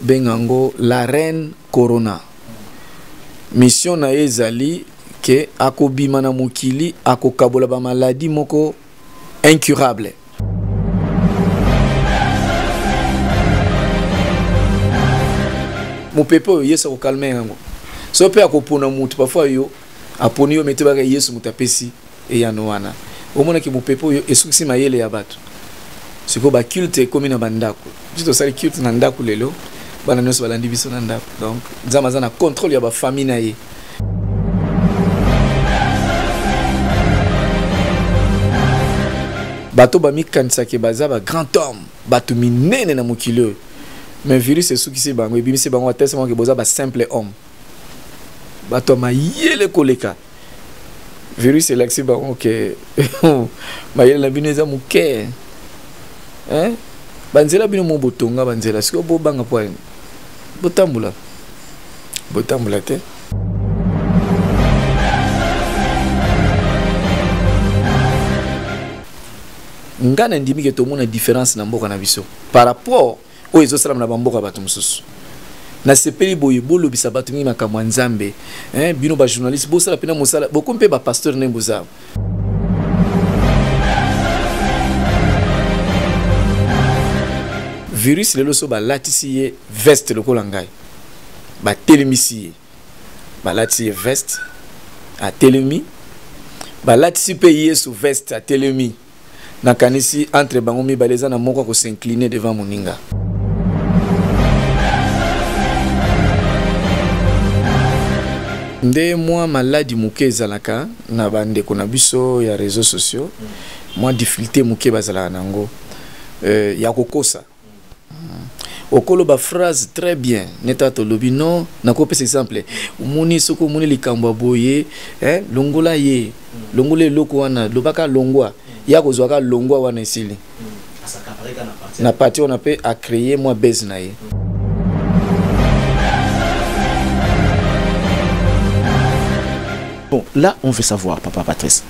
Bengango la reine Corona. Mission na ezali ke akobima na mukili akokabola ba maladie moko incurable. Mon pepo yesu ko calmer ngo. So pe akopona mutu parfois yo aponi yo mete ba yesu mutapesi e ya noana. Omona ki mon pepo yo esukisi mayele ya bato. Siko ba culte komi na bandako. Juste ça culte na ndako lelo. Bana nyonso balandi biso na ndako. Donc nzamaza na contrôle ya ba famille na ye. Bato ba mikanisa ke baza ba grand homme, bato minene na mokilo. Mais virus est soukisi bango, ebimisi bango atesema ke boza ba simple homme. Bato mayele koleka. Virus est laxi bango ke mayele na bineza muke. Hein? Banzela bino mo botonga banzela siko bo banga po botambula. Botambula te. Ngana ndimi ke to mona différence na mboka na biso par rapport au ezo salam na bamboka bato mususu. Na sepeli boye bolo bisa bato ngi makamwa nzambe, hein, bino ba journaliste bo sala pena mosala boko mpe ba pasteur ne mboza. Virus lelo so ba latisi ye veste lokola ngai. Ba telemisi ye. Ba latisi ye veste a telemi. Ba latisi pe yesu veste a telemi. Nakanisi entre bangomi baleza na moko ko s'incliner devant moninga. Nde moi maladi muke zalaka na bande kona biso ya réseaux sociaux. Moi difficulté muke bazala nango ya kokosa. Okolo ba phrase très bien neta to lobi non na ko pesa exemple muni soko muni likambo boye longola ye longole loko wana lobaka longwa ya kozwaka longwa wana esili na parti on a peut à créer moi base na ye. Bon, là on veut savoir papa Patrice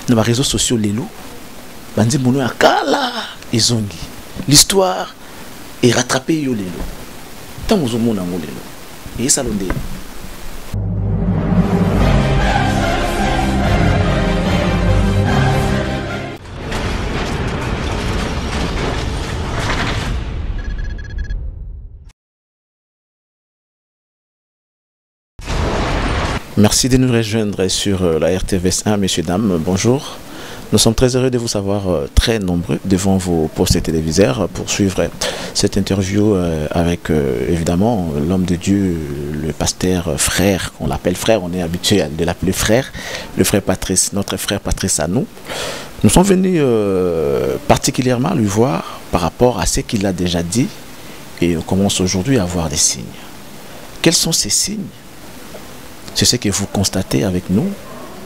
dans les réseaux sociaux lelo bandi mono akala ezongi l'histoire et rattraper yo lelo tant vous mona ngo lelo et ça londe. Merci de nous rejoindre sur la RTVS 1, messieurs, dames, bonjour. Nous sommes très heureux de vous savoir très nombreux devant vos postes téléviseurs pour suivre cette interview avec évidemment l'homme de Dieu, le pasteur frère, on l'appelle frère, on est habitué de l'appeler frère, le frère Patrice, notre frère Patrice à nous. Nous sommes venus particulièrement lui voir par rapport à ce qu'il a déjà dit et on commence aujourd'hui à voir des signes. Quels sont ces signes? C'est ce que vous constatez avec nous.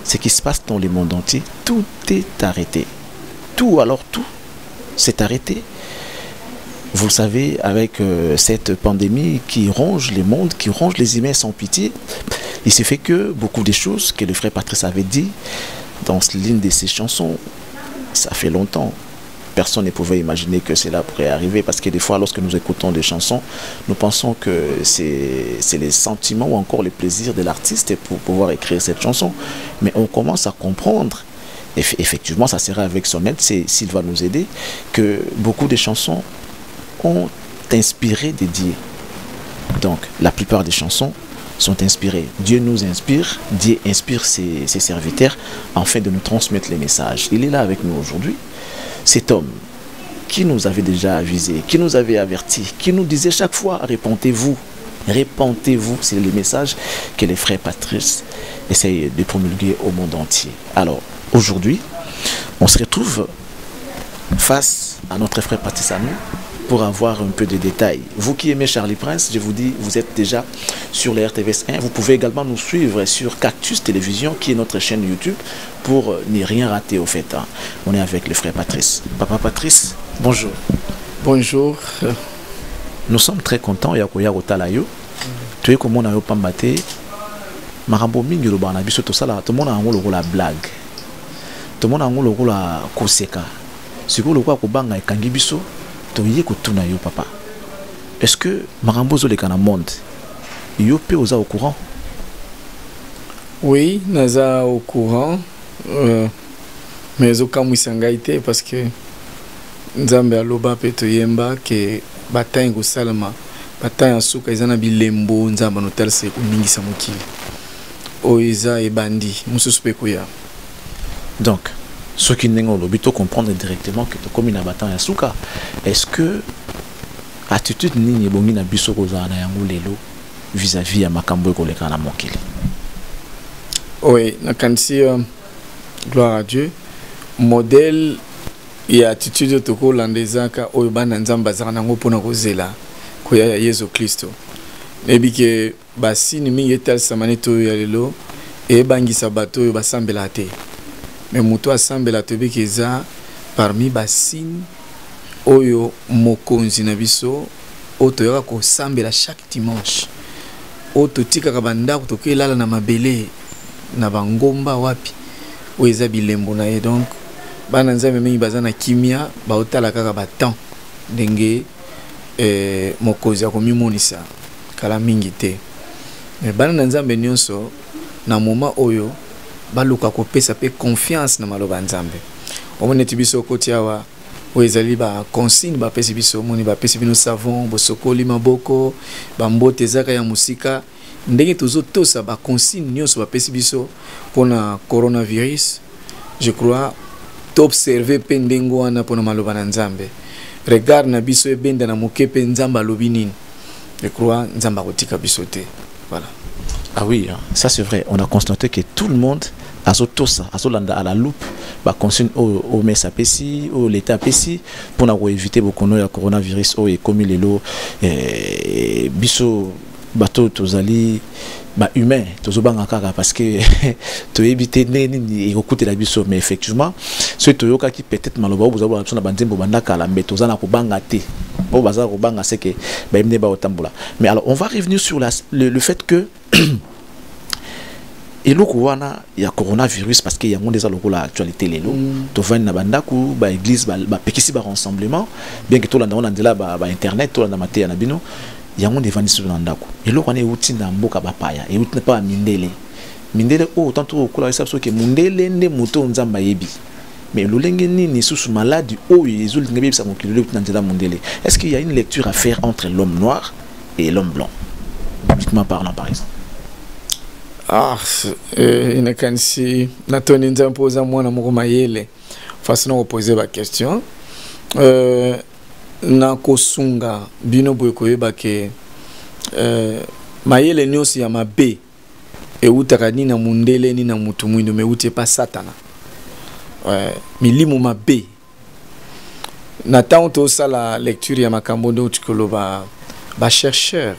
Ce qui se passe dans le monde entier, tout est arrêté. Tout, alors tout, s'est arrêté. Vous le savez, avec cette pandémie qui ronge le monde, qui ronge les humains sans pitié, il s'est fait que beaucoup de choses que le frère Patrice avait dit dans l'une de ses chansons, ça fait longtemps. Personne ne pouvait imaginer que cela pourrait arriver parce que des fois, lorsque nous écoutons des chansons, nous pensons que c'est les sentiments ou encore les plaisirs de l'artiste pour pouvoir écrire cette chanson. Mais on commence à comprendre, et effectivement, ça sera avec son aide, s'il va nous aider, que beaucoup de chansons ont inspiré de Dieu. Donc, la plupart des chansons sont inspirées. Dieu nous inspire, Dieu inspire ses serviteurs afin de nous transmettre les messages. Il est là avec nous aujourd'hui. Cet homme qui nous avait déjà avisé, qui nous avait averti, qui nous disait chaque fois, répentez-vous, répentez-vous, c'est le message que les frères Patrice essayent de promulguer au monde entier. Alors, aujourd'hui, on se retrouve face à notre frère Patrice à nous pour avoir un peu de détails. Vous qui aimez Charlie Prince, je vous dis, vous êtes déjà sur la RTVS 1. Vous pouvez également nous suivre sur Cactus Télévision, qui est notre chaîne YouTube, pour n'y rien rater au fait. On est avec le frère Patrice. Papa Patrice, bonjour. Bonjour. Nous sommes très contents. Yakoya Otalayo. Tu es comme on a eu pambaté. Marambo mingi lo bana biso to sala to mona ngolo la blague. To mona ngolo la koseka. Siko lo kwa ko banga ekangi biso. Toye kutuna yo papa. est-ce que Marambozo les Kana monde Yopé osa au courant? Oui, naza au courant. Mais au cas où il parce que Nzambe aloba peto yemba que bataille go salama bataille asuka izana bilembo Nzamba no tel se kuningisa mokili. Oiza et bandi mususu pe koya. Donc ceux qui n'ont pas plutôt comprendre directement que tu comme une bataille asuka. Est-ce que attitude nini bongi na biso kozana yango lelo vis-à-vis ya makambo ko leka na mokili? Oui, na kanisi gloire à Dieu. Modèle et attitude to ko landezaka oyo bana Nzamba zaka nango pona kozela koya ya Yesu Kristo. Nebi ke basini mingi etal samani to ya lelo e bangisa bato oyo basambela te. Mais muto asambela to be keza parmi basini oyo mokonzi na biso oto yaka ko sambela chaque dimanche. Oto tika kabanda to ke lala na mabele na bangomba wapi oyo bilembo na ye. Donc bana Nzambe mingi bazana kimia ba otala kaka batan ndenge mokozi akomimonisa kala mingi te. Mais bana Nzambe nyonso na moment oyo baluka kopesa pe confiance na maloba Nzambe. Omoneti biso koti awa oezali ba consigne ba pesi biso moni ba pesi bino savon bo sokoli maboko ba mbote zaka ya musika ndenge tozo tosa ba consigne nyonso ba pesi biso pona coronavirus. Je crois t'observer pendengo wana pona maloba na Nzambe. Regarde na biso ebenda na mokepe Nzamba lobi nini. Je crois Nzamba kotika biso te. Voilà. Ah oui, ça c'est vrai. On a constaté que tout le monde a à la loupe, bah consigne au messa pessi, au l'état pessi, pour éviter beaucoup de coronavirus et comme les lots biso bateau tozali bah humain tozobanga kaka parce que to éviter neni et écouter la biso. Mais effectivement ce toyoka qui peut-être maloba vous avez besoin bandembo bandaka la mais tozana ko banga te bon bazar ko banga c'est que bah imne ba otambola. Mais alors on va revenir sur le fait que et le wana ya coronavirus parce qu'il y a mon déjà la actualité les lots to vend na bandaku ba église ba pekisi ba rassemblement bien que tout là on a là ba internet tout là na maté na bino ya mon devant sur ndako et le wana euti na mboka ba paya et euti na pas mindele autant to ko la ça que mundele nde moto Nzamba yebi mais le lenge nini sous maladie ezul ngebi sa mokili euti na ndela mundele. Est-ce qu'il y a une lecture à faire entre l'homme noir et l'homme blanc bibliquement parlant par exemple? Ah, inakanisi natoni Nzambe poza mwana moko mayele façon de poser la question na kosunga bino boye koyeba ke mayele nyonso ya mabe eutaka ni na mundele ni na mutu mwindo me utie pa satana milimu mabe na tanto ça la lecture ya makambo ndo tikolo ba chercheur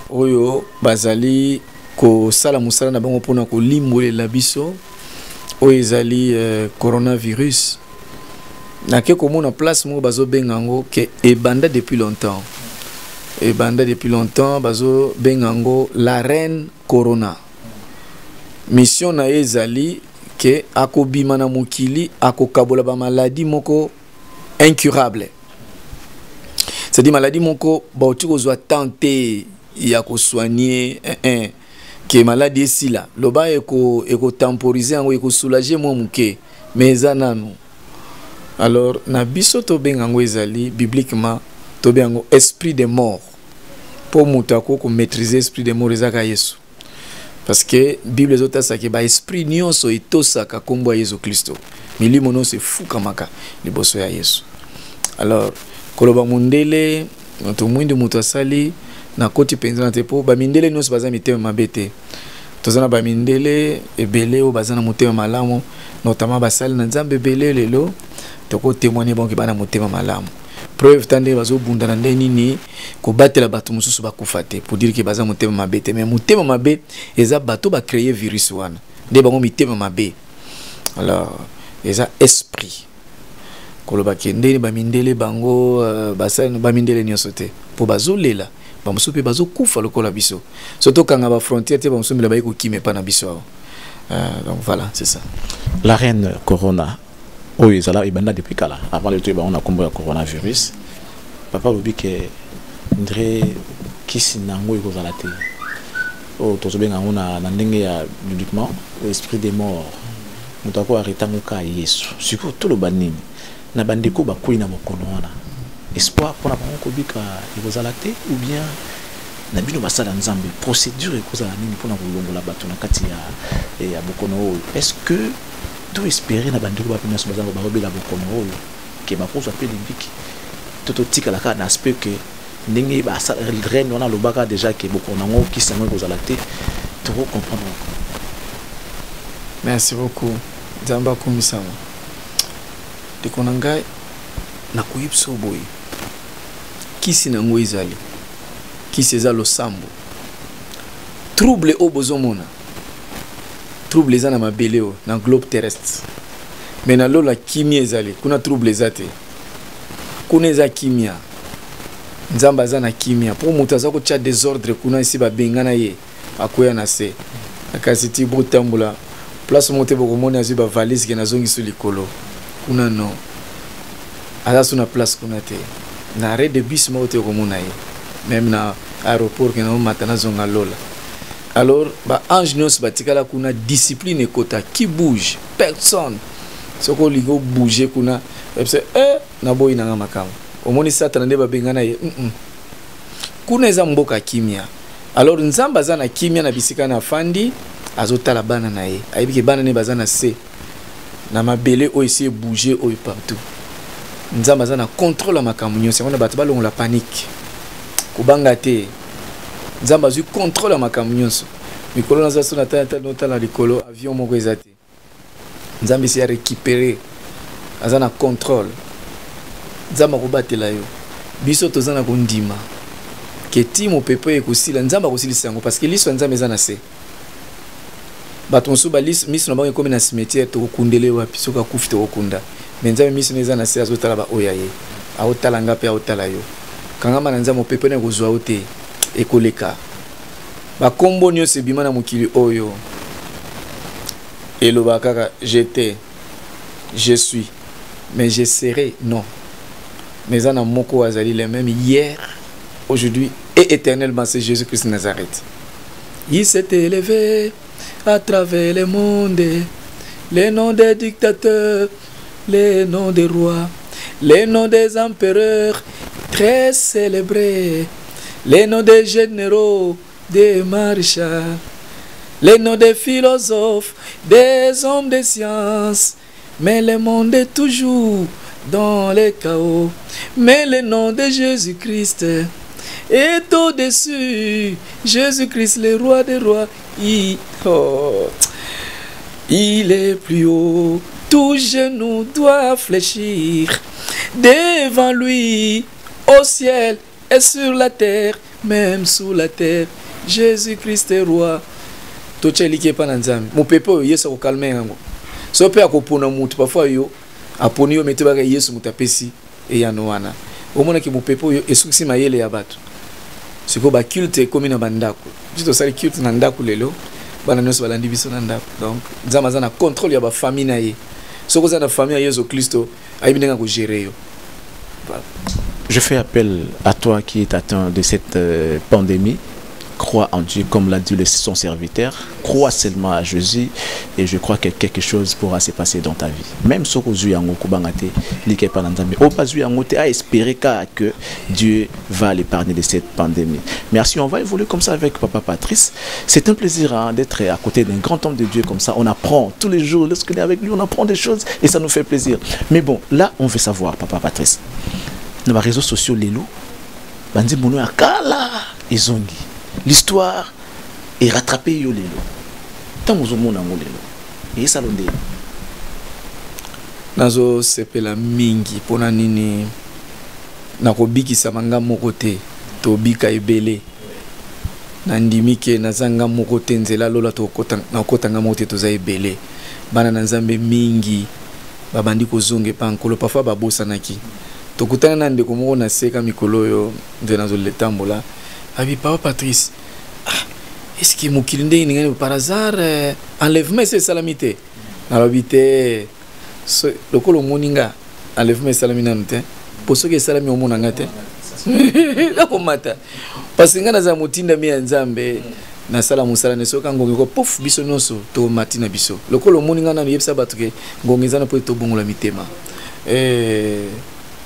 oyo bazali ko sala musala na bango pona ko limbolela biso o ezali coronavirus na ke komona place mo bazo bengango ke ebanda depuis longtemps bazo bengango la reine corona. Mission na ezali ke akobima na mokili akokabola ba maladie moko incurable, c'est-à-dire maladie moko ba otiko zo tenter ya ko soigner que maladie ici là loba eko temporiser ngo eko soulager mo muke mais anano. Alors na biso to bengango ezali bibliquement to bengango esprit de mort pour mutako ko maîtriser esprit de mort ezaka Yesu parce que Bible ezota sa ke ba esprit nyonso etosaka kombo ya Yesu Kristo milimo no se fukamaka liboso ya Yesu. Alors koloba mundele to mwindi mutu asali na koti penza te po ba mindele nyonso baza mitema mabete tozana ba mindele ebele o bazana motema malamu notamment basali na Nzambe ebele lelo toko témoigner bon ke bana motema malamu preuve tande bazo bunda na ndeni ni ko batela bato mususu bakufa te pour dire que baza motema mabete mais motema mabe eza bato ba créer virus wana nde bango mitema mabe. Alors eza esprit koloba ke ndeni ba mindele bango basali ba mindele nyonso te po bazolela bamusu pe bazo kufa lokola biso surtout quand ba frontière te bamusu mbela bayiko kime pa na biso. Donc voilà, c'est ça. La reine corona oui ça là ibanda depuis kala avant le truc on a combat coronavirus papa lobi que Ndre kisi nango ekozala te. Oh, tozobenga ngona na ndenge ya bibliquement l'esprit des morts. Mutako arretango ka Yesu. Siko tout le banini. Na bandeko bakui na mokono wana. Espoir pour la banko bika ekozala te ou bien na bino basala nzambe procédure ekozala nini pour na kolongola bato na kati ya bokono oyo. Est-ce que tout espérer na bandeko ba pena so bazango ba robela bokono oyo ke ba kozo appeler mbiki. Toto tika la ka na aspect que ndenge ba sa reine wana lobaka déjà ke bokono ngo ki sango ekozala te. Tu comprendre. Merci beaucoup. Zamba kumisama. De konangai na kuyipso boy. Kisi nango izali. Kisi ezalo sambo. Trouble au bozomona. Trouble eza na mabele o na globe terrestre. Mais na lola kimia ezali, kuna trouble ezate. Kuna eza kimia. Nzamba za na kimia. Pour mutu aza ko tia désordre kuna isi ba bengana ye. Akoya na se. Akasiti botambula. Place monte boko moni azu ba valise ke na zongi su likolo. Kuna no. Aza su na place kuna te. Na arrêt de bus mo te ko mona ye. Même na aéroport ke na matana zonga lola. Alors ba ange nyos batikala kuna discipline ekota qui bouge personne. Soko ligo bouger kuna c'est na boy na makamo. Omoni satana nde ba bengana ye. Kuna eza mboka kimia. Alors nzamba za na kimia na bisika na fandi azotala bana na ye. Ayibike bana ne bazana se. Na mabele o essayer bouger o partout. Nzamba za na contrôle makambo nyonso. On a battu balongo la panique. Kubanga te. Nzamba zu contrôle makambo nyonso. Mikolo na zaso na tala likolo avion moko ezate. Nzamba essayer récupérer. Azana contrôle. Nzamba kobatela yo. Biso tozana kondima. Que timo pepe ekosila nzamba kosilisa yango parce que liso nzamba ezana se. Bato nso ba miso na bango comme na cimetière to kundele wapi soka kufi to kunda. Mais nzamba miso ezana se azotala ba oya ye. Aotala ngape aotala yo. Kangama na nzamba pepe na kozwa ote ekoleka. Ba kombo nyose bima na mokili oyo. Eloba kaka j'étais, je suis, mais je serai non. Mais en moko azali les mêmes hier, aujourd'hui et éternellement, c'est Jésus-Christ de Nazareth. Il s'est élevé à travers le monde, les noms des dictateurs, les noms des rois, les noms des empereurs très célébrés, les noms des généraux, des maréchals, les noms des philosophes, des hommes de science, mais le monde est toujours dans le chaos. Mais le nom de Jésus-Christ est au-dessus. Jésus-Christ, le roi des rois, il est plus haut. Tout genou doit fléchir devant lui, au ciel et sur la terre, même sous la terre. Jésus-Christ est roi. Toche pa na nzambe mo pepe oyo Yesu akokalme yango so pe akopona mutu parfois yo aponi yo mete baka Yesu mutapesi e ya noana omona ki mo pepe oyo esukisi mayele ya bato siko ba culte komi na bandako jito sali culte na ndako lelo bana nyonso balandi biso na ndako donc nzamba za na contrôle ya ba famille na ye soko za na famille ya Yesu Kristo ayibi ndenga ko gérer yo. Voilà. Je fais appel à toi qui est atteint de cette pandémie. Crois en Dieu, comme l'a dit son serviteur. Crois seulement à Jésus et je crois que quelque chose pourra se passer dans ta vie. Même si tu as espéré que Dieu va l'épargner de cette pandémie. Merci, on va évoluer comme ça avec Papa Patrice. C'est un plaisir d'être à côté d'un grand homme de Dieu comme ça. On apprend tous les jours, lorsqu'on est avec lui, on apprend des choses et ça nous fait plaisir. Mais bon, là, on veut savoir, Papa Patrice. Dans les réseaux sociaux, les loups, Bandi Mounou Akala, ils ont l'histoire est rattrapée yo lelo. Tant vous mona ngo lelo. Et ça londe. Nazo sepela mingi pona nini na kobikisa manga moko te to bika ebele. Na ndimike na zanga moko te nzela lola to kota na kota nga mote to za ebele. Bana na nzambe mingi babandi kozonge pa nkolo parfois babosanaki. To kutana na ndeko moko na seka mikolo yo de nazo letambola. Abi Papa Patrice, est-ce que Moukilinde est par hasard enlèvement c'est salamité? Alabité, le colo moninga enlèvement salamina note. Pour ceux qui salami au monangate, nakomata parce que nga naza motinda mi ya nzambe nasala mosala ne soka ngongi ko pouf biso nyonso tomati na biso lokolo omoni nga nanu yebisa bato ke ngongi eza na mpo tobongola mitema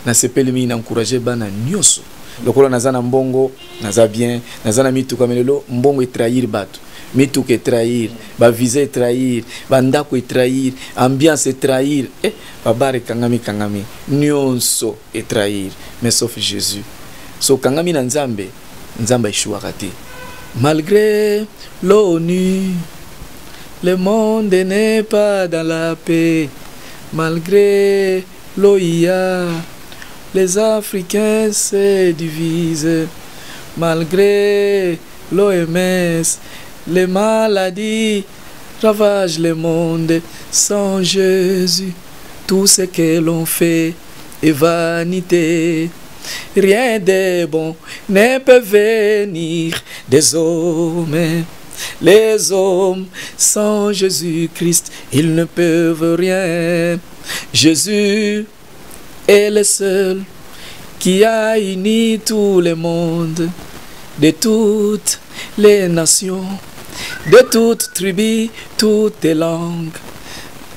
nasepeli mingi na encourage bana nyonso lokolo naza na mbongo naza bien naza na mituka melelo mbongo etrahir bato mituka etrahir bavisa etrahir bandako etrahir ambiance etrahir babare kangami nyonso etrahir mais sauf Jésus so kangami na nzambe nzambe eshuwaka te malgré l'ONU le monde n'est pas dans la paix malgré l'OIA les Africains se divisent malgré l'OMS les maladies ravagent le monde sans Jésus tout ce que l'on fait est vanité rien de bon ne peut venir des hommes les hommes sans Jésus-Christ ils ne peuvent rien Jésus est le seul qui a uni tout le monde de toutes les nations, de toutes tribus, toutes les langues.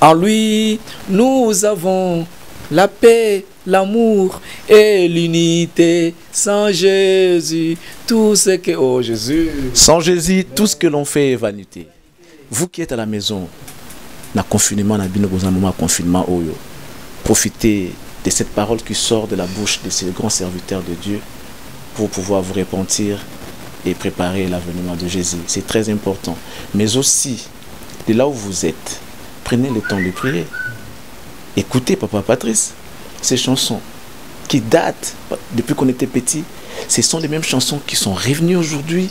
En lui, nous avons la paix, l'amour et l'unité. Sans Jésus, tout ce que... Oh Jésus. Sans Jésus, tout ce que l'on fait est vanité. Vous qui êtes à la maison, na confinement, na bino moment confinement, profitez de cette parole qui sort de la bouche de ces grands serviteurs de Dieu pour pouvoir vous repentir et préparer l'avènement de Jésus. C'est très important. Mais aussi, de là où vous êtes, prenez le temps de prier. Écoutez Papa Patrice, ces chansons qui datent depuis qu'on était petit, ce sont les mêmes chansons qui sont revenues aujourd'hui.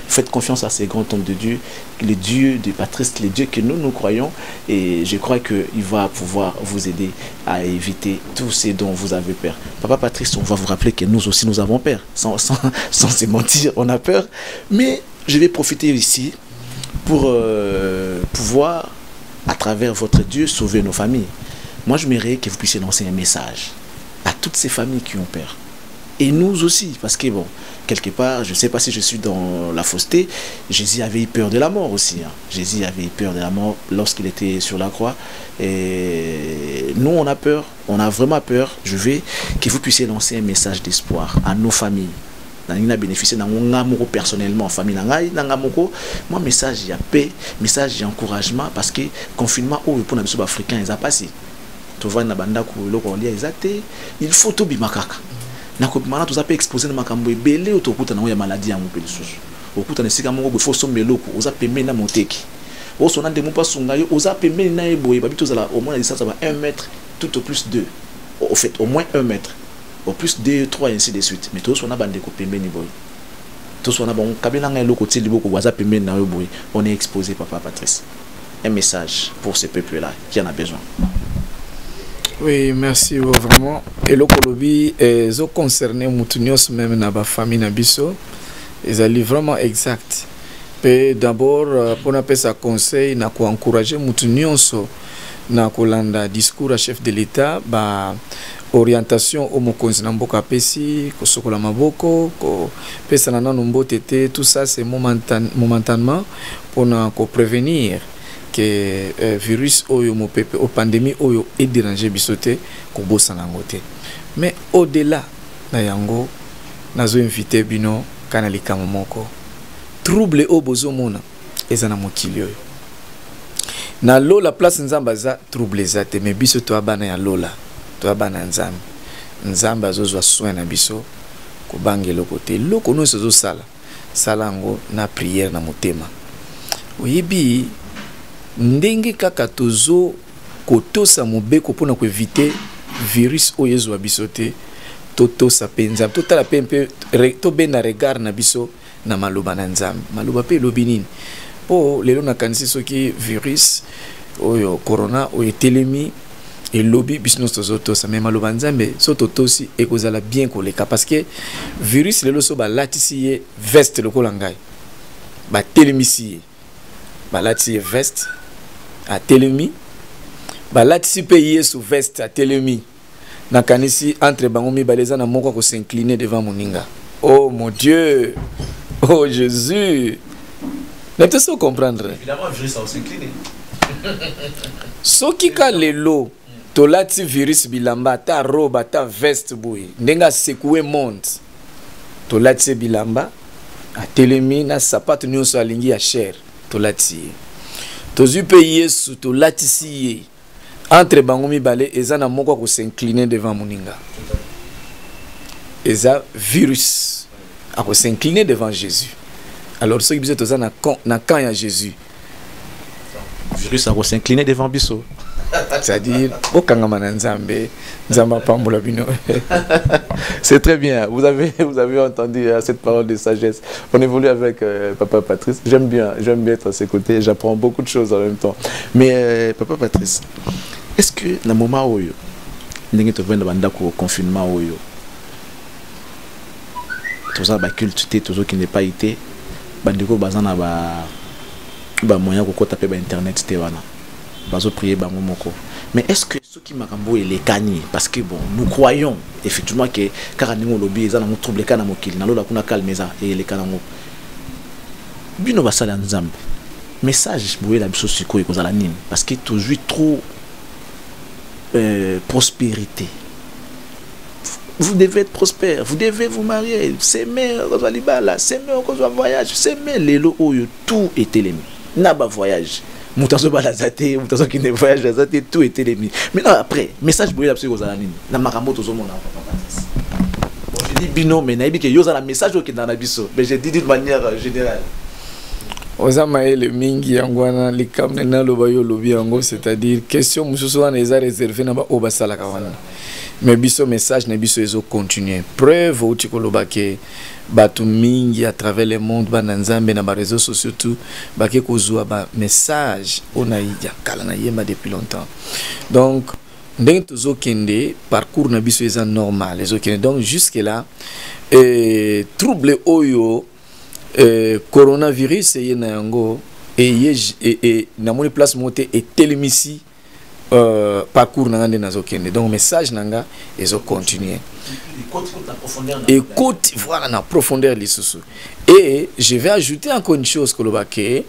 Faites confiance à ces grands hommes de Dieu, le Dieu de Patrice, le Dieu que nous croyons, et je crois qu'il va pouvoir vous aider à éviter tout ce dont vous avez peur. Papa Patrice, on va vous rappeler que nous aussi nous avons peur, sans se mentir, on a peur, mais je vais profiter ici pour pouvoir, à travers votre Dieu, sauver nos familles. Moi, je m'aimerais que vous puissiez lancer un message à toutes ces familles qui ont peur. Et nous aussi, parce que bon, quelque part, je ne sais pas si je suis dans la fausseté, Jésus avait eu peur de la mort aussi. Jésus avait eu peur de la mort lorsqu'il était sur la croix. Et nous, on a peur, on a vraiment peur. Je veux que vous puissiez lancer un message d'espoir à nos familles. On a bénéficié d'un personnellement, famille moi message il y a paix, message il y a encouragement parce que confinement pour les africains ils a passé. Tu vois na banda ko loko lia exacté, il faut tout bimakaka. Na ko mana tu zape exposer na makambo ebele otokuta na ya maladie ya mopeli susu. Okuta na sika mongo bo faut sommer loko, oza pembe na moteki. O sona de mopa sunga yo, oza pembe na eboye babito zala au moins la distance va 1 mètre tout au plus 2. Au fait au moins 1 mètre. Au plus 2, 3 et ainsi de suite. Mais tous on a bandé ko pembe ni boy. Tous on a bon kabela ngai loko tili boko waza pembe na yo boy. On est exposé Papa Patrice. Un message pour ce peuple là qui en a besoin. Oui, merci vraiment. Et le Kolobi est concerné Moutunios même dans la famille Nabiso. Ils allaient vraiment exact. Et d'abord, pour appeler ça conseil, n'a quoi encourager Moutunios na kolanda discours à chef de l'État, bah orientation au mokonzi na mboka pesi ko sokola maboko ko pesa na nanu mbotete, tout ça c'est momentanément pour ko prévenir que virus oyo mo pepe o pandémie oyo est dérangé bisoté ko bosa na ngote. Mais au-delà na yango nazo inviter bino kana likamo moko trouble o bozo mona ezana mokili oyo na lola place nzamba za trouble zate mais biso to abana ya lola to abana nzambe nzamba azozwa soin na biso ko bangelo côté loko no sezo sala salango na prière na motema oyebi ndenge kaka tozo kotosa mobeko pona ko éviter virus oyo ezwa biso te totosa penza totala pempe to bena regard na biso na maloba na nzambe maloba pe lobi nini po lelo na kanisi soki virus oyo corona oyo telemi et lobby business tozoto ça même maloba nzambe so totosi ekozala bien koleka parce que virus lelo so ba latisi veste lokola ngai ba telemisi ba latisi veste a telemi ba latisi pe yesu veste a telemi nakanisi entre bango mibale eza na moko ko s'incliner devant moninga. Oh mon Dieu, oh Jésus, ne te so comprendre. Évidemment, virus a s'incliner. Soki ka lelo tolati virus bilamba ta robe ta veste boy ndenga secouer monde tolati bilamba a telemi na sapato nyonso alingi ya cher tolati tozu pe Yesu tolati si entre bango mibale eza na moko ko s'incliner devant moninga eza virus a ko s'incliner devant Jésus. Alors ceux qui biso toza na camp ya Jésus virus a s'incliner devant biso. C'est-à-dire, au Kangamana Nzambe, Nzamba Pambola Bino. C'est très bien. Vous avez entendu cette parole de sagesse. On évolue avec Papa Patrice. J'aime bien être à ses côtés. J'apprends beaucoup de choses en même temps. Mais Papa Patrice, est-ce que dans le moment où vous avez un confinement, tout ça, culte, tout ça qui n'est pas été, bandiko bazana ba moyen ko taper ba internet te wana. Bazo prier bango moko. Mais est-ce que ceux qui makambo et les kani parce que bon nous croyons effectivement que karaningo lobi eza na mo trouble kana mokili na lola kuna calmeza et les kanango. Bino basala nzambe. Message boye la biso siko e kozala nini parce que toujours trop prospérité. Vous devez être prospère, vous devez vous marier, s'aimer, s'aimer, voyage, s'aimer, lelo oyo tout est éliminé. Naba voyage. Moutazo balazate, moutazo qui ne voyage azate, tout est éliminé. Maintenant après, message boye la psycho zalanine. Na makambo tozo mona bon, je dis bino mais na que yoza la message qui dans la biso, mais je dis d'une manière générale. Ozama le mingi yangwana likamne na lobayo lobi yango, c'est-à-dire question mususu wana eza réservé na ba obasala kawana. Mais biso message na biso ezo continuer. Preuve uti koloba ke batu mingi à travers le monde ba nzambe na ba réseaux sociaux tout ba ke kozwa ba message ona ya kala na yema depuis longtemps. Donc ndenge tozo kende parcours na biso eza normal ezo kende. Donc jusque là trouble oyo coronavirus ye na yango et na moni place moté et telemisi parcours nanga nazo kende. Donc message nanga ezo continuer et côté voilà na profondeur lisusu. Et je vais ajouter encore une chose kolobake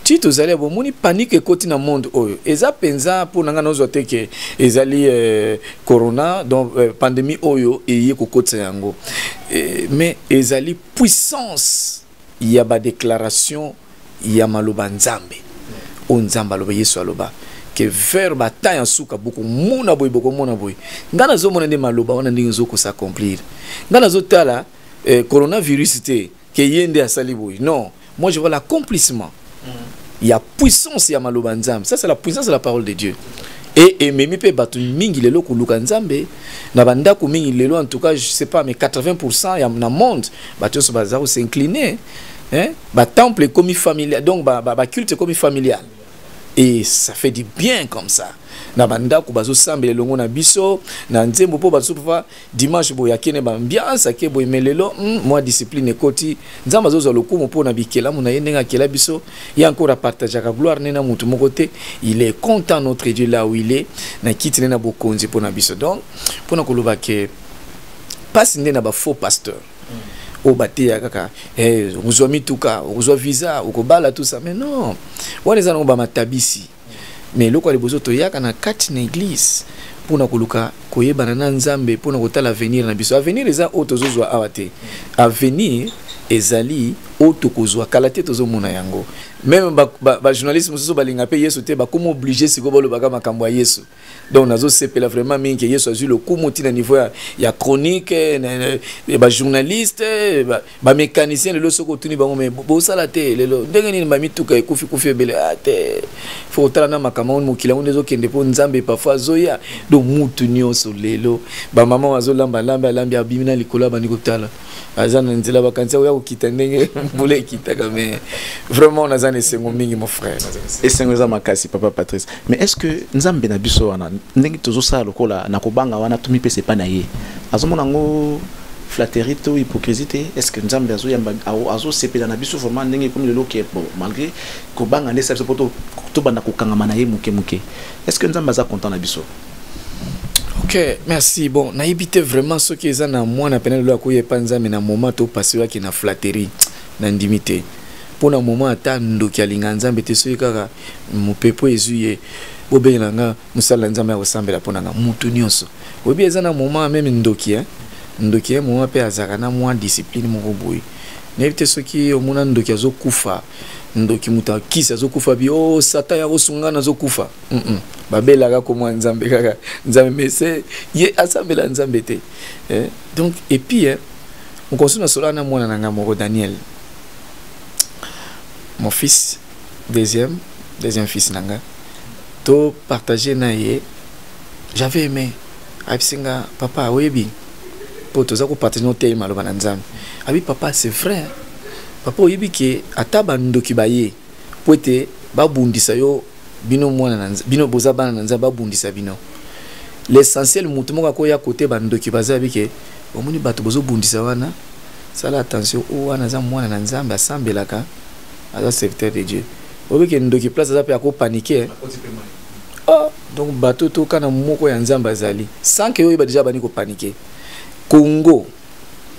ti tozali bomoni panique côté na monde oyo eza penza pour nanga nozo teke ezali corona donc pandémie oyo eye ko côté yango mais ezali puissance il y a ba déclaration il y a maloba nzambe o nzamba loba yesu aloba que vers bataille en souka beaucoup mona boy beaucoup mona boy ngana zo mona de maloba wana ndingi zo ko s'accomplir ngana zo tala coronavirus te que yende asali boy non moi je vois l'accomplissement il y a puissance ya maloba nzambe ça c'est la puissance de la parole de Dieu et memi pe batu mingi lelo ko luka nzambe na banda ko mingi lelo en tout cas je sais pas mais 80% ya na monde batu so bazaro s'incliner hein ba temple comme familial donc ba culte comme familial. Et ça fait du bien comme ça. Na banda ko bazo sambele longo na biso na nzembo po bazo pouvoir dimanche boya kene ba ambiance ke boy melelo moi discipline koti nzamba zo zo lokumo po na bikela mona yenga kela biso ya encore à partager ka gloire nena mutu moko te il est content notre Dieu là où il est na kiti na bokonzi po na biso. Donc pour na koloba ke passe ndena ba faux pasteur au batia kaka uzwa mituka uzwa visa ukobala tout ça mais non wana za ngomba matabisi mais loko ali bozo to yaka na kati na église pona koluka koyeba na nzambe pona kotala avenir na biso avenir eza otozozwa awate avenir ezali otokozwa kalate tozo mona yango même ba journaliste mususu balinga pe Yesu te ba comme obligé siko bolo baka makambo ya Yesu. Donc nazo sepela vraiment mingi que Yesu azui le coup moti na niveau ya chronique ba journaliste ba mécanicien le soko tuni bango mais bo sala te lelo ndenge ni ba mituka kufi bele ate faut tala na makambo mokila ndezo kende po nzambe parfois zoya donc mutu nyonso lelo ba mama azo lamba abimina likola ba nikotala azana nzela bakanza oya kokita ndenge mbule kitaka mais vraiment on a zane sengo mingi mon frère et sengo za makasi Papa Patrice. Mais est-ce que nzambe na biso wana ndenge tozo sala lokola na kobanga wana tumi pese pa na ye azomona ngo flatterie to hypocrisie? Est-ce que nzambe azo yamba azo sepela na biso vraiment ndenge comme le loke bon malgré kobanga ne sa poto to banda kokanga na ye muke est-ce que nzambe aza content na biso? OK, Ok, merci. Bon, na évité vraiment ce qui est en moi, na peine le couille panza, mais na moment tout passé là qui na flatterie, na intimité. Pour un moment ata ndoki alinganza mbete so kaka mo pepo ezuye obelanga musala nzambe ya osambela ponanga mutu nyonso. Obi ezana moment même ndoki ndoki moment pe azaka na moi discipline moko boy. Na évité ce qui au mona ndoki azokufa. Ndoki muta kisa azokufa bi oh sata ya osungana azokufa. Babelaka comme nzambe kaka nzambe mais c'est ye asambela nzambe te. Donc et puis on continue sur na mona nanga moko Daniel. Mon fils, deuxième fils nanga, to partager naie, j'avais aimé. Absinga papa webi, pour tous partager nos thèmes à l'obananzam. Abi papa c'est vrai. Papa webi qui ataba ndoki baye, poete babundisa yo bino mwana nanza, bino bozaba nanza babundisa bino. L'essentiel mutumo kako ya côté bandoki bazabi ke omuni bato bozo bundisa wana. Sala attention o wana za mwana nanzamba asambelaka. À serviteur de Dieu. Au lieu que nous qui place à paniquer. Oh, donc bateau tout quand moko ya nzamba zali. Sans que yo déjà bani ko paniquer. Congo,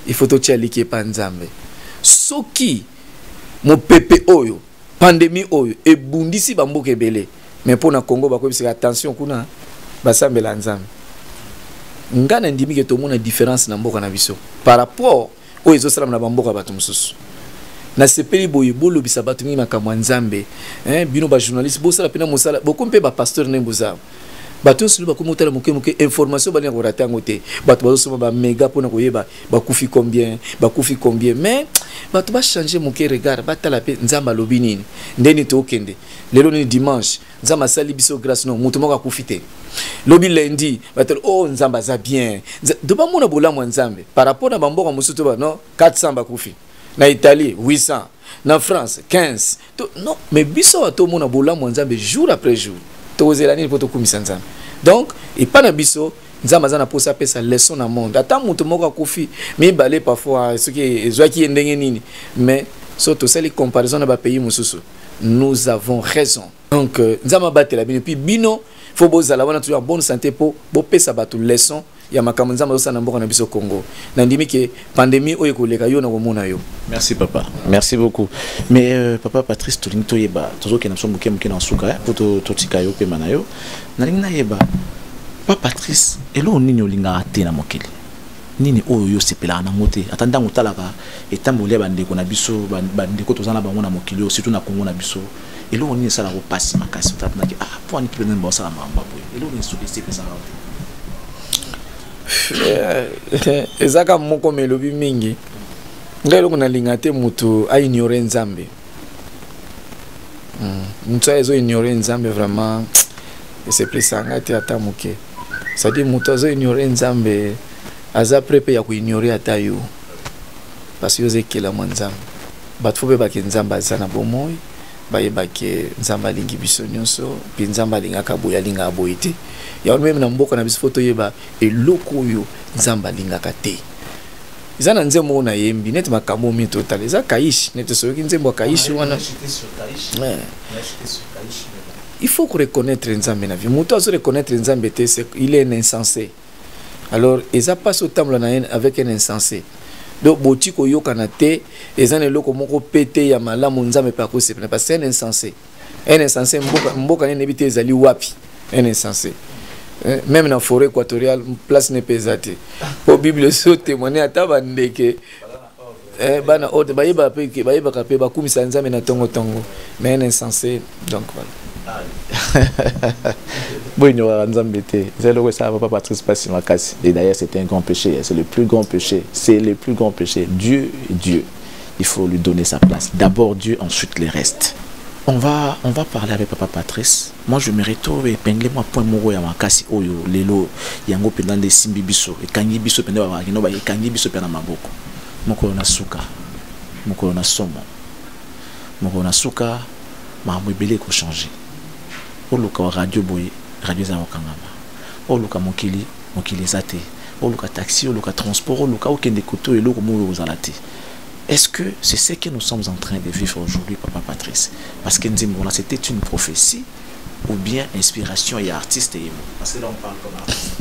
il faut to tchali qui pa nzambe. Soki mo pepe oyo, pandémie oyo e bundisi bamboke belé. Mais pour na Congo ba ko bisika attention kuna basambe la nzambe. Ngana ndimi ke to mona différence na mboka na biso par rapport au ezo salam na bamboka batu mususu. Na sepeli boye bolo bisabatu ngi makamwa nzambe bino ba journaliste bo sala pena mosala bo kompe ba pasteur ne boza bato sulu ba komotala moke information ba ko rata ngote bato bazo soma ba méga pona koyeba ba kufi combien mais bato ba changer moke regard ba tala pe nzamba lobinini ndeni to kende lelo ni dimanche nzamba sali biso grâce non mutu moka kufite lobi lundi bato oh nzamba za bien do ba mona bola mo nzambe par rapport na bamboka musuto ba non 400 ba kufi. Na Italie 800, na France 15. Non, mais biso a tout le monde bola nzambe jour après jour. To zelani poto kumisa nzambe. Donc, et pas na biso nzamba za na posa pesa leçon na monde. Ata mutu moko kofi, mi balé parfois ce qui est qui ndenge nini. Mais surtout c'est les comparaisons na ba pays mususu. Nous avons raison. Donc nzamba batela bino puis bino faut bozala wana toujours bonne santé pour pesa batu leçon. Ya makambo nzamba osana mboka na biso Congo. Nandimi ke pandémie oyo koleka yo na komona yo. Merci papa. Merci beaucoup. Mais papa Patrice Tolinto yeba tozo ke na so muke na suka pour to tika yo pe manayo. Na linga yeba papa Patrice elo nini olinga ate na mokeli. Nini oyo yo sepela na mote. Atanda mutalaka etambole bandeko na biso bandeko tozana bango na mokeli surtout na Congo na biso. Elo nini sala ko passe makasi tatna ki pour ni pele mbo sala mamba boy. Elo nini so sepela ezaka moko melobi mingi ngelo kuna lingate mutu a ignorer nzambe mutu ezo ignorer nzambe vraiment c'est plus sangate ata muke ça dit mutu ezo ignorer nzambe aza prepe ya ku ignorer ata yo parce que yoze kila nzambe batu fobe ba ke nzambe azana bomoy bayeba ke nzamba lingi biso nyonso pi nzamba linga kaboya linga aboyite ya même na mboka na biso foto yeba eloko yo nzamba linga kate izana nzembo na yembi net makambo mi total eza kaishi net soki nzembo kaishi wana il faut reconnaître nzambe na vie muto azo reconnaître nzambe te il est un insensé alors eza pas au temple na avec un insensé. Donc botiko yo kanate ezana eloko moko pété ya malamu nzambe pa ko sepena parce que c'est un insensé. Un insensé mboka ne bité ezali wapi. Un insensé. Même dans forêt équatoriale place ne pesate. Au Bible so témoigner ata bandeke bana ote bayeba kape ba kumisa nzambe na tongo mais un insensé donc voilà. Et d'ailleurs c'était un grand péché, c'est le plus grand péché, Dieu est Dieu, il faut lui donner sa place, d'abord Dieu, ensuite les restes. On va parler avec papa Patrice. Moi je mérite épingler moi point moro ya makasi oyo lelo yango pendant des simbi biso et kangi biso pendant ba kino ba kangi biso pendant maboko moko na suka moko na somo moko na suka ma mbele ko changer. Oluka wa radio boy radio za wakangama oluka mokili zate oluka taxi oluka transport oluka okende koto eloko mo ozalate. Est-ce que c'est ce que nous sommes en train de vivre aujourd'hui, papa Patrice? Parce que Nzimbola c'était une prophétie ou bien inspiration et artiste et parce que là on parle comme artiste.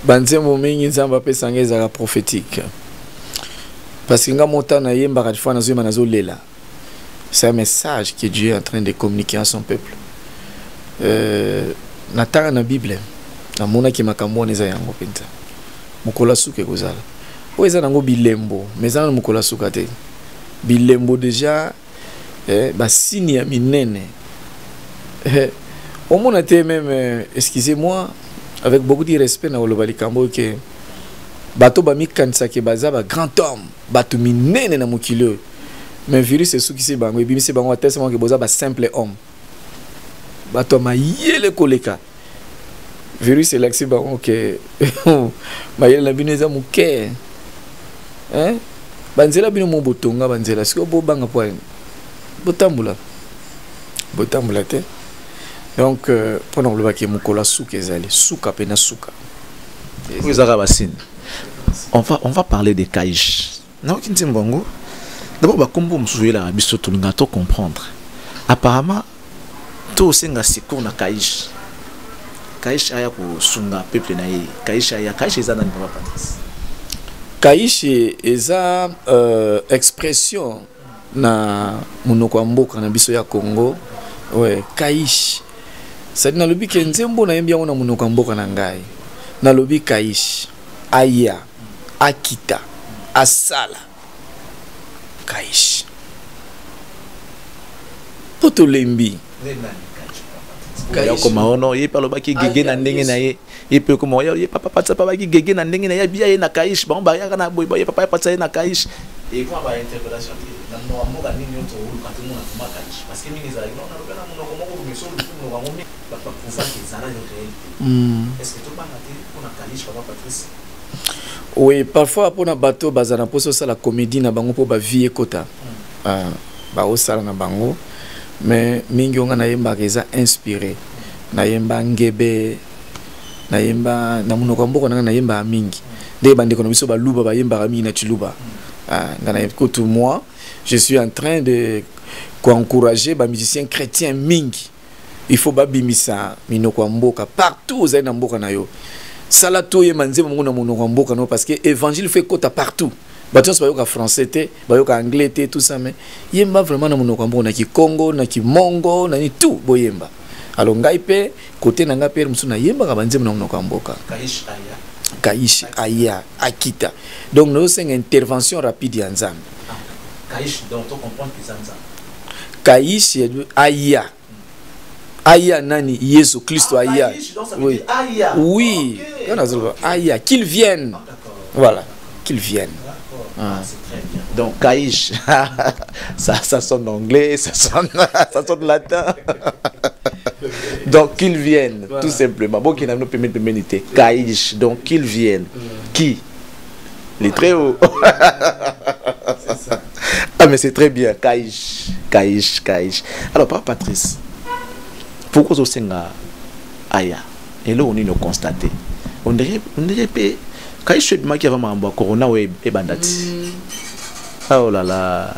banzembo mingi nzambe apesanga ezaka prophétique parce que nga motana yembaka des fois nazoyemba nazolela. C'est un message que Dieu est en train de communiquer à son peuple. Natanga na Bible namona ki makambo neza yango penza mukola suke kozala o eza nango bilembo mais ana mukola suka te bilembo déjà ba signe ya minene au monde était même excusez-moi avec beaucoup de respect na oloba likambo que bato ba mikanisa ke baza ba grand homme bato minene na mokilo mais virus est qui bango et bimise bango tellement que boza ba simple homme bato mayele koleka virus est l'accès bango que mayele la bineza muke hein banzela bino mo botonga banzela siko bo banga po botambula te donc pendant le baké mukola souka ezali souka pena souka vous arabasine on va parler des Kaish na okinti mbongo d'abord ba kombo musuzu la biso to ngato comprendre apparemment to senga siko na Kaish aya ko sunga peuple na ye Kaish eza na Papa Patrice Kaish eza expression na munoko mboka na biso ya Congo ouais Kaish ça dit na lobi ke nzembo na yembi yango na munoko mboka na ngai na lobi Kaish aya akita asala Kaish poto lembi Kaya ko maono ye palo baki gege na ndenge na ye pe ko moyo ye papa patsa papa baki gege na ndenge na ye bia ye na Kaish ba ya kana boy ye papa patsa ye na Kaish et quoi ba interpellation na no amoga nini oto ulu katumu na kuma Kaish parce que mini za no na lobela no ko moko miso no ko ngomi papa kufa ki zana yo réalité est-ce que tout ba ngati kuna Kaish Papa Patrice oui parfois pour na bateau bazana poso ça la comédie na bango po ba vie ekota ba osala na bango mais mingi onga na yemba keza inspiré na yemba ngebe na yemba na munoko mboko na yemba mingi de bande kono biso ba luba ba yemba mingi na chiluba ngana écoute moi je suis en train de encourager ba musiciens chrétiens mingi il faut ba bimisa minoko mboka partout za na mboka na yo sala to ye manzemo mona munoko mboka no parce que évangile fait kota partout Bâtons bayoka français te, bayoka anglais te, tout ça, mais yemba vraiment na monoko mbo na ki Congo, na ki Mongo, na ni tout boyemba. Alors ngai pe côté na nga pe musu na yemba ka banzemo na monoko mboka. Kaish aya akita. Donc nous c'est une intervention rapide ya nzambe. Kaish donc on comprend que ça nzambe. Kaish aya. Aya nani Yesu Christo aya. Oui. Aya. Oui. Aya qu'il vienne. Voilà, qu'il vienne. C'est très bien. Donc Kaish, ça sonne anglais, ça sonne latin. Donc qu'ils viennent, voilà. Tout simplement. Bon, qui n'a pas permis de méditer. Kaish, donc qu'ils viennent. Qui? Les très hauts. C'est ça. Ah mais c'est très bien. Kaish. Alors Papa Patrice, pourquoi vous avez aya? Et là on est constaté. On dirait quand je suis qui avait un corona et bandati. Oh là là.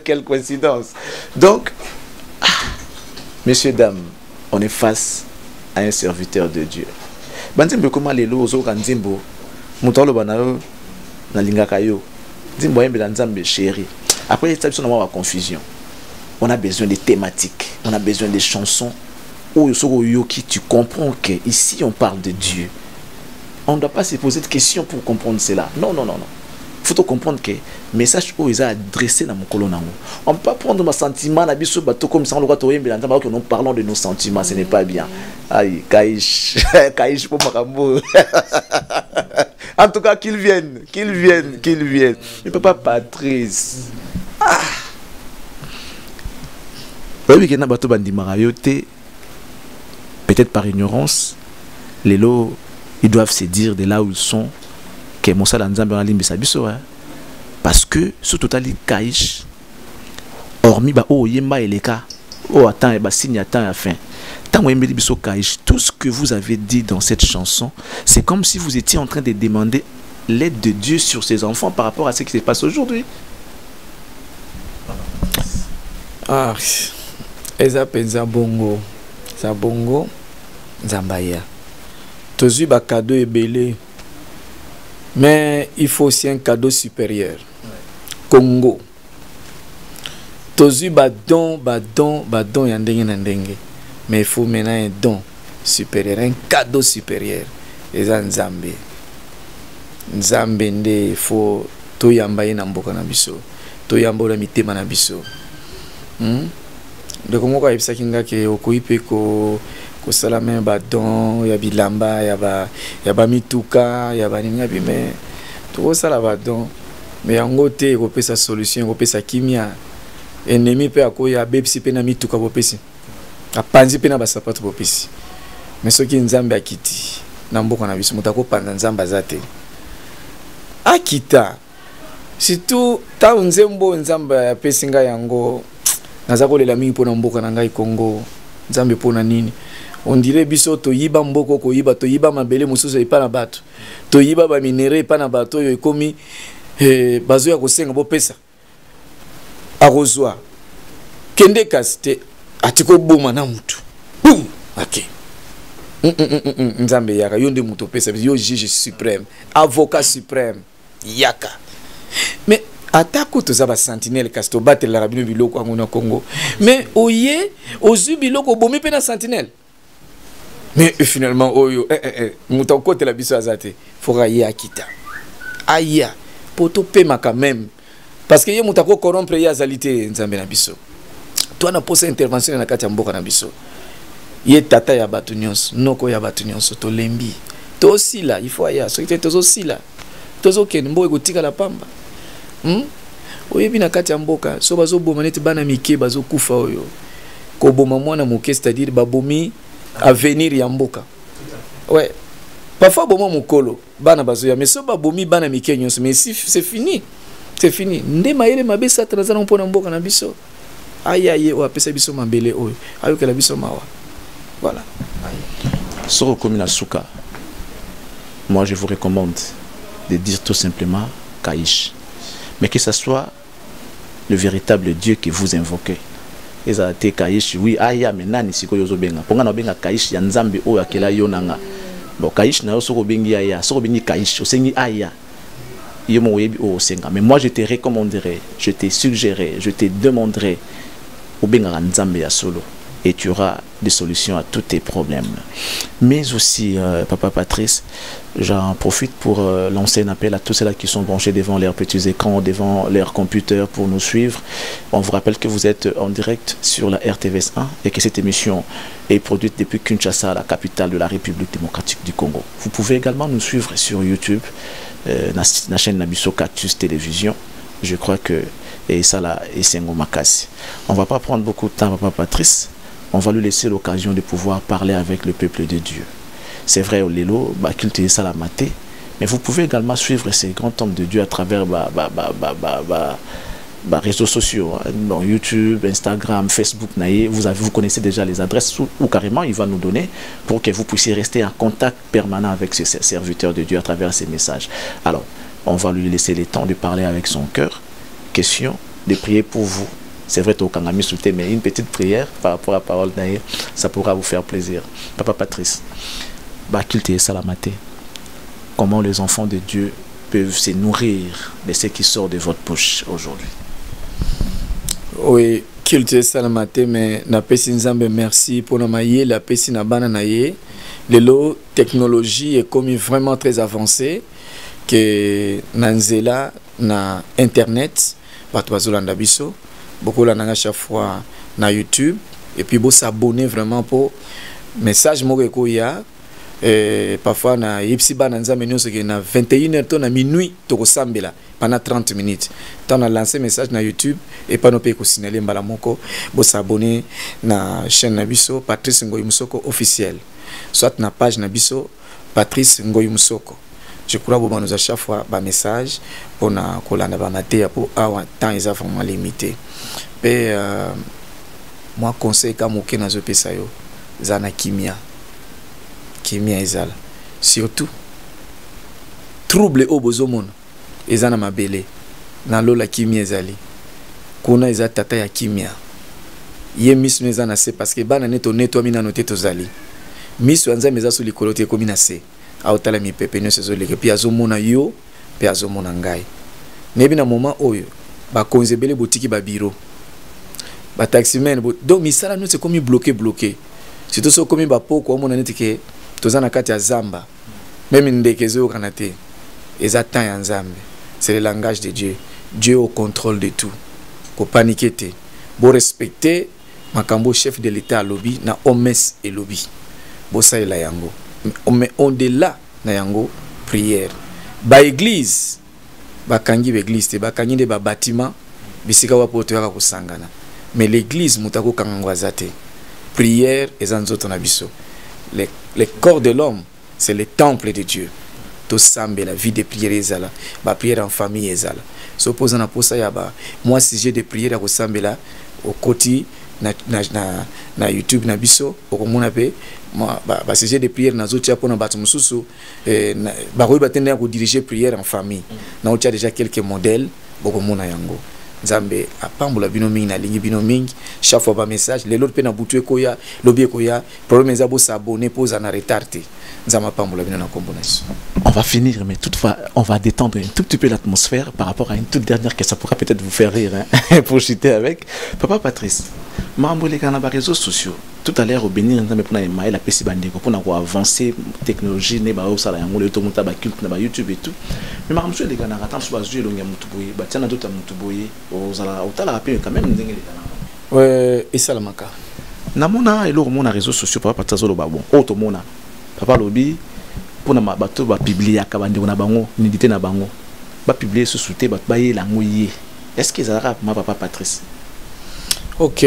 Quelle coïncidence. Donc, messieurs, dames, on est face à un serviteur de Dieu. Banzimbo comment les lots au Kanzimbo, Moutalo Banao, Nalingakayo, Zimbo Yembe Nzambe chéri. Après, il y a confusion. On a besoin de thématiques, on a besoin de chansons où tu comprends que ici on parle de Dieu. On ne doit pas se poser de questions pour comprendre cela. Non. Il faut comprendre que le message où ils ont adressé dans mon colonne. On ne peut pas prendre mes sentiments, comme ça, nous parlons de nos sentiments, ce n'est pas bien. Aïe, Kaish pour Makambo. En tout cas, qu'ils viennent. Mais Papa Patrice. Oui, peut-être par ignorance, les lots. Ils doivent se dire de là où ils sont que Moussa Lanzambe en ligne parce que ce total Kaish hormis ba oh yemba et les cas oh attends et ba signe attends à fin tant yemba biso Kaish tout ce que vous avez dit dans cette chanson c'est comme si vous étiez en train de demander l'aide de Dieu sur ses enfants par rapport à ce qui se passe aujourd'hui. Ah eza penza bongo za bongo Zambaya tozui ba cadeau ebele, mais il faut aussi un cadeau supérieur. Congo tozui ba don ya ndenge na ndenge, mais il faut maintenant un don supérieur, un cadeau supérieur. Eza Nzambe. Nzambe nde il faut toyamba ye na mboka na biso, toyamba ola mitema na biso. De comment quoi ebisaki ngake okoyi pe ko sala même ba don ya bilamba ya ba mituka ya ba ninga bi, mais to sala ba don mais yango te ko pesa solution, ko pesa kimia. Ennemi pe akoya bepsi pe na mituka bo pesi, apanzi pe na ba sapato bo pesi. Mais soki Nzambe akiti na mboka na biso mutako panda Nzambe azate akita, surtout ta Nzembo Nzambe apesi nga yango naza kolela mingi pona mboka na ngai Congo. Nzambe pona nini? On dirait biso to yiba mboko ko yiba, to yiba mabele mususu epa na bato, to yiba ba minere epa na bato yo ekomi bazo ya kosenga bo pesa arozwa kende kaste atiko boma na mutu okay. Nzambe yaka yo nde mutu pesa, yo juge suprême, avocat suprême yaka. Mais atako toza ba sentinelle kasto battre la rabino biloko ngona Congo, mais oye ozu biloko bomi pe na sentinelle. Mais finalement oyo mutu kote la biso azate fora ye akita aya poto pema quand même, parce que ye mutu ko corrompre ya zalité Nzambe na biso. Toi na posa intervention na kati ya mboka na biso, ye tata ya batu nyonso, noko ya batu nyonso to lembi to aussi là il faut aya so que tozo aussi là tozo ken mbo ekotika la pamba. Oyebi na kati ya mboka so bazo boma neti bana mike bazo kufa oyo ko boma mwana moke, c'est-à-dire babomi avenir ya mboka. Ouais, parfois boma mukolo bana bazo ya, mais so babomi bana mike nyonso, mais si c'est fini, c'est fini. Nde mayele mabesa tranzana mpona mboka na biso ayaye o apesa biso mabele oyo ayo kala biso mawa. Voilà. Soro Komina Souka, moi je vous recommande de dire tout simplement Kaish, mais que ce soit le véritable Dieu que vous invoquez. Ezate Kaish, oui, aya menani siko yozo benga. Ponga na benga Kaish ya Nzambe o akela yonanga. Bon Kaish na soko bengi aya, soko bengi Kaish, osengi aya. Yomo webi o senga. Mais moi je te recommanderais, je te suggérerais, je te demanderais au benga Nzambe ya solo, et tu auras des solutions à tous tes problèmes. Mais aussi, Papa Patrice, j'en profite pour lancer un appel à tous ceux-là qui sont branchés devant leurs petits écrans, devant leurs computers pour nous suivre. On vous rappelle que vous êtes en direct sur la RTVS 1 et que cette émission est produite depuis Kinshasa, la capitale de la République démocratique du Congo. Vous pouvez également nous suivre sur YouTube, la chaîne Nabiso Cactus Télévision. Je crois que et ça là, et Sengo Makasi. On ne va pas prendre beaucoup de temps, Papa Patrice. On va lui laisser l'occasion de pouvoir parler avec le peuple de Dieu. C'est vrai, au Lelo, cultiver ça la maté, mais vous pouvez également suivre ces grands hommes de Dieu à travers réseaux sociaux, bon, YouTube, Instagram, Facebook, vous connaissez déjà les adresses ou carrément il va nous donner pour que vous puissiez rester en contact permanent avec ce serviteur de Dieu à travers ces messages. Alors, on va lui laisser le temps de parler avec son cœur. Question de prier pour vous. C'est vrai, mais une petite prière par rapport à la parole d'Aïe, ça pourra vous faire plaisir. Papa Patrice, comment les enfants de Dieu peuvent se nourrir de ce qui sort de votre bouche aujourd'hui? Oui, Kilté Salamate, mais na pesi Nzambe merci pour na maye, la pesi na bana na ye. Lelo technologie est comme vraiment très avancée que nanzela na internet, bato bazolanda biso. Beaucoup là chaque fois na YouTube et puis vous s'abonner vraiment pour message moko ya parfois na yipsi bana nzambe nyonso ke na 21h to na minuit to kosambela pendant 30 minutes tant na lancer message na YouTube et pas no pe ko signaler mbala moko vous s'abonner na chaîne na biso Patrice Ngoyi Musoko officiel, soit na page na biso Patrice Ngoyi Musoko. Je crois que nous à chaque fois un message pour na kolanda ba maté pour avoir temps ils vraiment limité. Et moi conseil comme aucun na zo pesa yo zana kimia ezala surtout trouble au bozomona ezana mabele na lola kimia ezali kuna eza tata ya kimia ye misme ezana c'est parce que bana neto mina noté tozali miso ya nzambe eza so likolo te ekomi na se aotala mipepe nyonso ezoleka mpe azomona yo mpe azomona ngai neyebi na moment oyo bakonzi ebele botiki babiro bataximen donc misala nyonso ekomi bloqué surtout so okomi bapoko omona neti ke toza na kati ya zamba meme ndeke ezoyokana te eza temps ya nzambe. C'est le langage de Dieu. Dieu au contrôle de tout. Ko paniquer te. Bo respecter makambo chef de l'état lobby na omes et lobby. Bo sa ila yango. Mais au-delà na yango prière. Ba église ba kangi ba église te ba kangi de ba bâtiment bisika wa poto yaka kusangana. Mais l'église mutako kangwa zate. Prière ezanzoto na biso. Le corps de l'homme, c'est le temple de Dieu. To sambe la vie de prière ezala ba prière en famille ezala so posa na posa ya ba moi sujet de prière ya ko sambe la au koti na YouTube na biso okomona pe ba sujet de prière na zotia pona batu mususu ba ko batende ya ko diriger prière en famille na otia déjà quelques modèles bokomona yango nzambe apambola bino mingi na lingi bino mingi chaque fois ba message les l'autre pe na butu ekoya lobi ekoya problème ezabo s'abonner posa na retardé. On va finir, mais toutefois, on va détendre un tout petit peu l'atmosphère par rapport à une toute dernière question. Ça pourra peut-être vous faire rire, hein, pour chuter avec. Papa Patrice, Marambole Kanaba réseaux sociaux. Tout à l'heure, au Bénin, on a fait la PC Bandeko pour avancer technologie, ne ba osala yango le tomuta ba culte na ba YouTube et tout. Mais Marambole les Kanara tant soit jouer longa mutuboye, ba tiana d'autres mutuboye, osala otala rappeler quand même ndenge les Kanara. Ouais, et ça la maka. Namona et l'autre mon réseaux sociaux Papa Patrice lo ba bon. Automona. Papa lobby pour na bato ba publier akabande na bango nidité na bango ba publier sous souté ba baye lango yé. Est-ce que ça rap ma Papa Patrice? OK,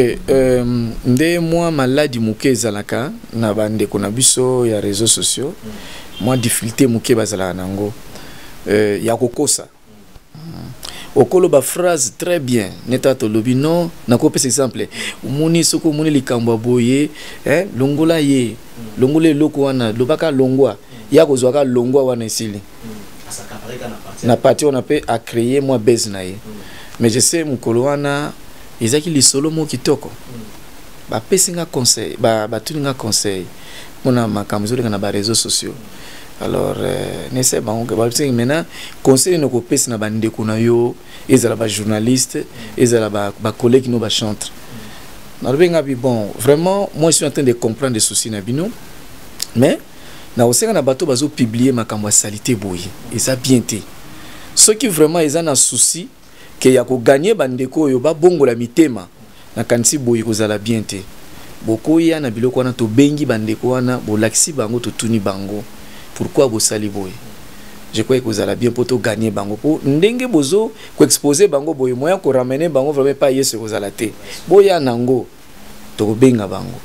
ndé moi maladi muke zalaka na bande kona biso ya réseaux sociaux. Moi difficulté muke bazala nango ya kokosa. Okolo ba phrase très bien neta to lobby non na ko pesa exemple muni soko muni likambo boye longola ye longole loko wana lobaka longwa ya kozwaka longwa wana esili na parti on a pe à créer moi base na ye mais je sais mukolo wana ezaki lisolo mo kitoko ba pesinga conseil ba tuninga conseil mona makamzo na ba réseaux sociaux. Alors ne sais pas maintenant conseil no ko pesa na bande kuna yo ezala ba journaliste ezala ba collègue no ba chantre. Bon, vraiment, moi je suis en train de comprendre des soucis na bino, mais na osenga na bato bazo publier makambo salité boye et ça bien té. Ceux qui vraiment ils ont un souci que ya ko gagner bandeko yo ba bongo la mitema na kanti boye ko zala bien té. Boko ya na biloko wana to bengi bandeko wana bo laksi bango to tuni bango. Pourquoi bo sali boye? Je crois que vous allez bien pour gagner bango pour ndenge bozo ko exposer bango boye moya ko ramener bango vraiment pas yeso vous allez té. Boya nango to benga bango.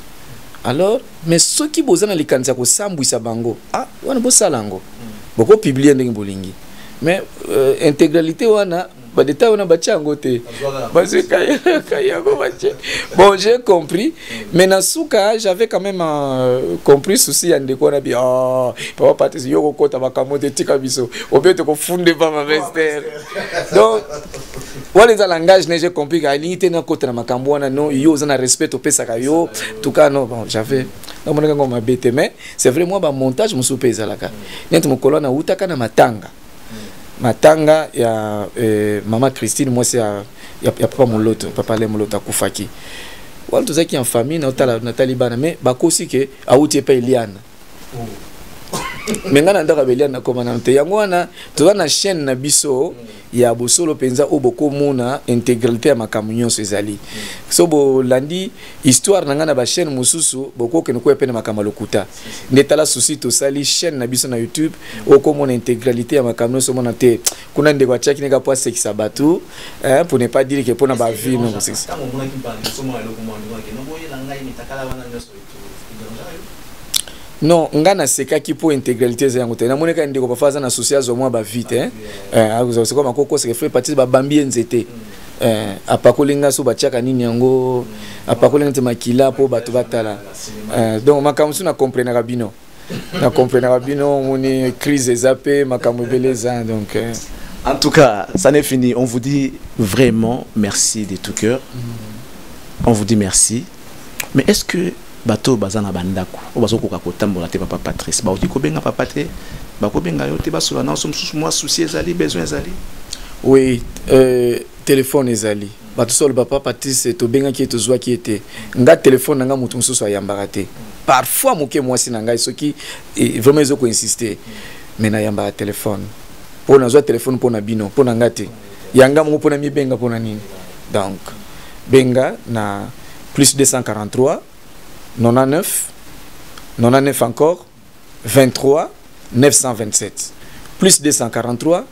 Alors mais ceux qui boza na likanza ko sambwisa bango ah wana bo salango. Boko publier ndenge bolingi. Mais intégralité wana ba détail wana ba chango te. Parce que bon j'ai compris mais na suka j'avais quand même compris souci ya ndeko na bi ah papa Patrice yoko kota bakamo te tika biso obeto ko funde pa ma vester. Donc voilà le langage j'ai compris que limité na kota na makambo wana non yo za na respect to pesa ka yo tout cas non bon j'avais non mon ngoma mabete mais c'est vrai moi ba montage musu pesa la ka neti mokolo na utaka na matanga ya maman Christine moi c'est ya papa moloto papa le moloto akufaki wala tozaki en famille na otala na talibana mais bakosi ke auti pa Eliana menga na ndaka beliana komana te yango wana toza na chaîne na biso ya bosolo penza oboko mona intégralité ya makamunyo ezali so bo landi histoire nanga na ba chaîne mususu boko ke nko epena makamalokuta ndetala souci to sali chaîne na biso na YouTube oko mona intégralité ya makamunyo so mona te kuna ndeko achaki neka po sekisa batu pour ne pas dire que pona ba vie non c'est non ngana seka ki po intégralité za yango te na moneka ndeko ba faza na association moi ba vite c'est comme akoko se fait partie ba bambi nzete apakolinga so ba tiaka nini yango apakolinga te makila po bato batala donc makamsu na comprendre rabino moni crise zappé makambo beleza donc en tout cas ça n'est fini, on vous dit vraiment merci de tout cœur. On vous dit merci, mais est-ce que bato bazana bandako o bazoko ka kotambola te papa Patrice ba oti ko benga papa te ba ko benga yo te ba sola na so moi souci ezali besoin ezali. Oui, téléphone ezali bato sol papa Patrice to benga ki to zwa ki était nga téléphone nga mutu mususu ayambaka te parfois moke mwasi na ngai soki vraiment ezoko insister mais na yambaka téléphone pour na zwa téléphone pour na bino pour na ngate yanga mo pour na mi benga pour na nini donc benga na plus 243 99 99 encore 23 927 plus 243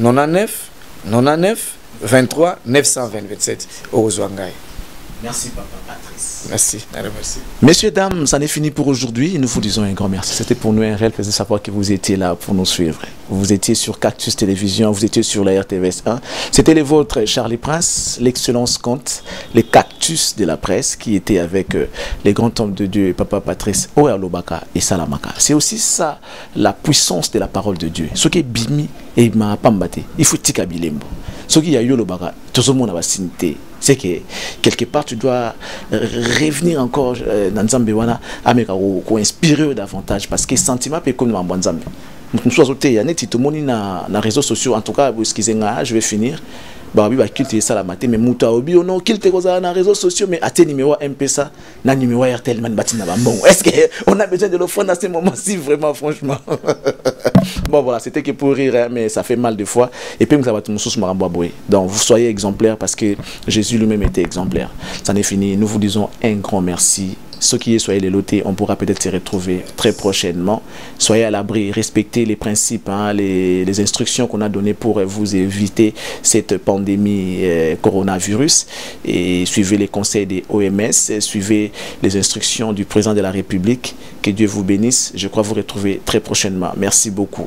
99 99 23 927 au Zouangaï. Merci papa Patrice. Merci. Merci. Messieurs, dames, ça n'est fini pour aujourd'hui. Nous vous disons un grand merci. C'était pour nous un réel plaisir de savoir que vous étiez là pour nous suivre. Vous étiez sur Cactus Télévision, vous étiez sur la RTVS 1. C'était les vôtres, Charlie Prince, l'excellence compte, les cactus de la presse qui étaient avec les grands hommes de Dieu, Papa Patrice, Oerlobaka et Salamaka. C'est aussi ça, la puissance de la parole de Dieu. Ce qui est bimi et ma pambate, il faut tika bilembo. Ce qui est yolobaka, tout le monde a vacinité. C'est que quelque part tu dois revenir encore dans Nzambewana pour inspirer davantage parce que sentiment peut comme dans Nzambe. Nous sommes il y a net tout le monde na réseaux sociaux en tout cas je vais finir. Bah oui kilte ça la matin mais muta obi on kilte koza na réseaux sociaux mais até numéro MP ça na numéro RTL man batina bon est-ce que on a besoin de le faire dans ces moments-ci vraiment franchement. Bon voilà, c'était que pour rire hein, mais ça fait mal des fois et puis ça va tout sous maramboaboué. Donc vous soyez exemplaires parce que Jésus lui-même était exemplaire. Ça n'est fini. Nous vous disons un grand merci. Ceux qui y soyez les lotés, on pourra peut-être se retrouver très prochainement. Soyez à l'abri, respectez les principes, hein, les instructions qu'on a données pour vous éviter cette pandémie coronavirus. Et suivez les conseils des OMS, suivez les instructions du président de la République. Que Dieu vous bénisse. Je crois vous retrouver très prochainement. Merci beaucoup.